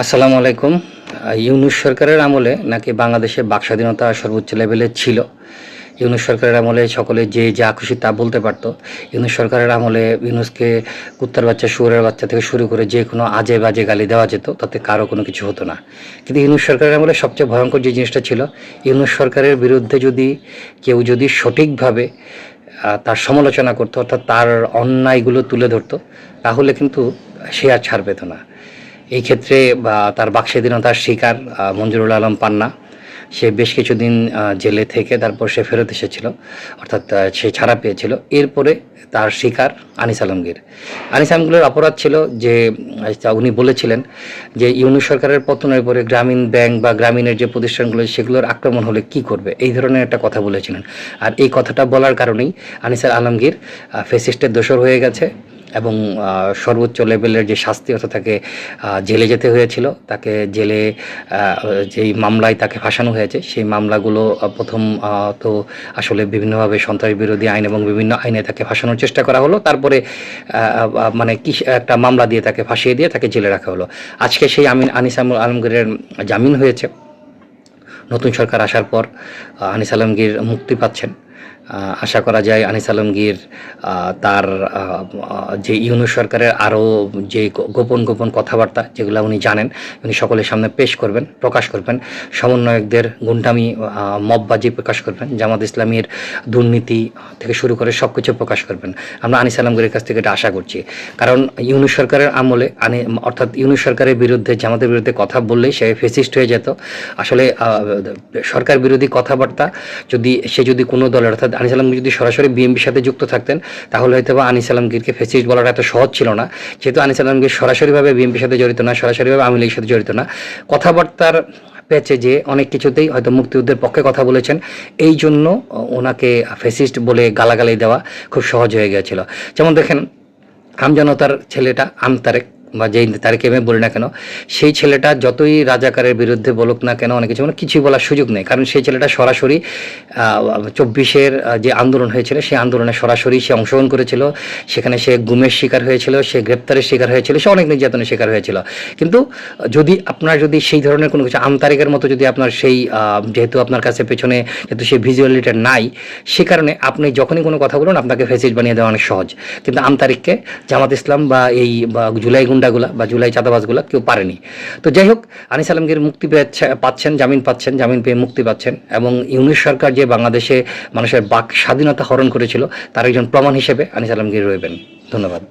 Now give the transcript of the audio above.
আসসালামু আলাইকুম। ইউনূস সরকারের আমলে নাকি বাংলাদেশে বাক স্বাধীনতা সর্বোচ্চ লেভেলে ছিল। ইউনূস সরকারের আমলে সকলে যে যা খুশি তা বলতে পারত। ইউনূস সরকারের আমলে ইউনূসকে কুত্তার বাচ্চা, শুয়োরের বাচ্চা থেকে শুরু করে যে কোনো আজে বাজে গালি দেওয়া যেত, তাতে কারো কোনো কিছু হতো না। কিন্তু ইউনূস সরকারের আমলে সবচেয়ে ভয়ঙ্কর যে জিনিসটা ছিল, ইউনূস সরকারের বিরুদ্ধে কেউ যদি সঠিকভাবে তার সমালোচনা করতো, অর্থাৎ তার অন্যায়গুলো তুলে ধরতো, তাহলে কিন্তু সে আর ছাড় পেত না। এই ক্ষেত্রে তার বাকস্বাধীনতার শিকার মঞ্জুরুল আলম পান্না। সে বেশ কিছুদিন জেলে থেকে তারপর সে ফেরত এসেছিল, অর্থাৎ সে ছাড়া পেয়েছিল। এরপরে তার শিকার আনিস আলমগীর। আনিস আলমগীরের অপরাধ ছিল যে উনি বলেছিলেন যে ইউনূস সরকারের পতনের পরে গ্রামীণ ব্যাংক বা গ্রামীণের যে প্রতিষ্ঠানগুলো সেগুলোর আক্রমণ হলে কি করবে, এই ধরনের একটা কথা বলেছিলেন। আর এই কথাটা বলার কারণেই আনিস আলমগীর ফ্যাসিস্টের দোসর হয়ে গেছে এবং সর্বোচ্চ লেভেলের যে শাস্তি, অর্থাৎ তাকে জেলে যেতে হয়েছিল। তাকে জেলে যেই মামলায় তাকে ফাঁসানো হয়েছে, সেই মামলাগুলো প্রথম তো আসলে বিভিন্নভাবে সন্ত্রাস বিরোধী আইন এবং বিভিন্ন আইনে তাকে ফাঁসানোর চেষ্টা করা হলো। তারপরে মানে কি একটা মামলা দিয়ে তাকে ফাঁসিয়ে দিয়ে তাকে জেলে রাখা হলো। আজকে সেই আনিস আলমগীরের জামিন হয়েছে। নতুন সরকার আসার পর আনিস আলমগীর মুক্তি পাচ্ছেন। আশা করা যায় আনিস আলমগীর তার যে ইউনূস সরকারের আরও যে গোপন কথাবার্তা যেগুলো উনি জানেন, উনি সকলের সামনে প্রকাশ করবেন। সমন্বয়কদের গুন্ডামি, মববাজি প্রকাশ করবেন, জামাত ইসলামীর দুর্নীতি থেকে শুরু করে সব কিছু প্রকাশ করবেন। আমরা আনিস আলমগীরের কাছ থেকে এটা আশা করছি। কারণ ইউনূস সরকারের আমলে অর্থাৎ ইউনূস সরকারের বিরুদ্ধে, জামাতের বিরুদ্ধে কথা বললেই সে ফেসিস্ট হয়ে যেত। আসলে সরকার বিরোধী কথাবার্তা সে যদি কোনো দলের, অর্থাৎ আনিস আলমগীর যদি সরাসরি বিএনপির সাথে যুক্ত থাকতেন, তাহলে হয়তো আনিস আলমগীরকে ফ্যাসিস্ট বলাটা এত সহজ ছিল না। যেহেতু আনিস আলমগীর সরাসরিভাবে বিএনপির সাথে জড়িত না, সরাসরিভাবে আওয়ামী লীগের সাথে জড়িত না, কথাবার্তার প্যাচে যে অনেক কিছুতেই হয়তো মুক্তিযুদ্ধের পক্ষে কথা বলেছেন, এই জন্য ওনাকে ফ্যাসিস্ট বলে গালাগালি দেওয়া খুব সহজ হয়ে গিয়েছিল। যেমন দেখেন, আমজনতার ছেলেটা আমতারেক বা যেই তারিখে আমি বলি না কেন, সেই ছেলেটা যতই রাজাকারের বিরুদ্ধে বলুক না কেন, অনেক কিছুই বলার সুযোগ নেই। কারণ সেই ছেলেটা সরাসরি 24-এর যে আন্দোলন হয়েছিল, সেই আন্দোলনে সরাসরি সে অংশগ্রহণ করেছিল। সেখানে সে গুমের শিকার হয়েছিল, সে গ্রেপ্তারের শিকার হয়েছিল, সে অনেক নির্যাতনের শিকার হয়েছিল। কিন্তু যদি সেই ধরনের কোনো কিছু আমতারিকের মতো যদি আপনার সেই যেহেতু আপনার কাছে পেছনে যেহেতু সেই ভিজুয়ালিটা নাই, সে কারণে আপনি যখনই কোনো কথা বলুন আপনাকে ফেসিস্ট বানিয়ে দেওয়া অনেক সহজ। কিন্তু আমতারিককে জামাত ইসলাম বা জুলাই গুন্ডাগুলা বা জুলাই চাঁদাবাজগুলা কেউ পারেনি। তো যাই হোক, আনিস আলমগীর মুক্তি পাচ্ছেন, জামিন পেয়ে মুক্তি পাচ্ছেন। এবং ইউনূস সরকার যে বাংলাদেশে মানুষের বাক স্বাধীনতা হরণ করেছিল, তার একজন প্রমাণ হিসেবে আনিস আলমগীর রইবেন। ধন্যবাদ।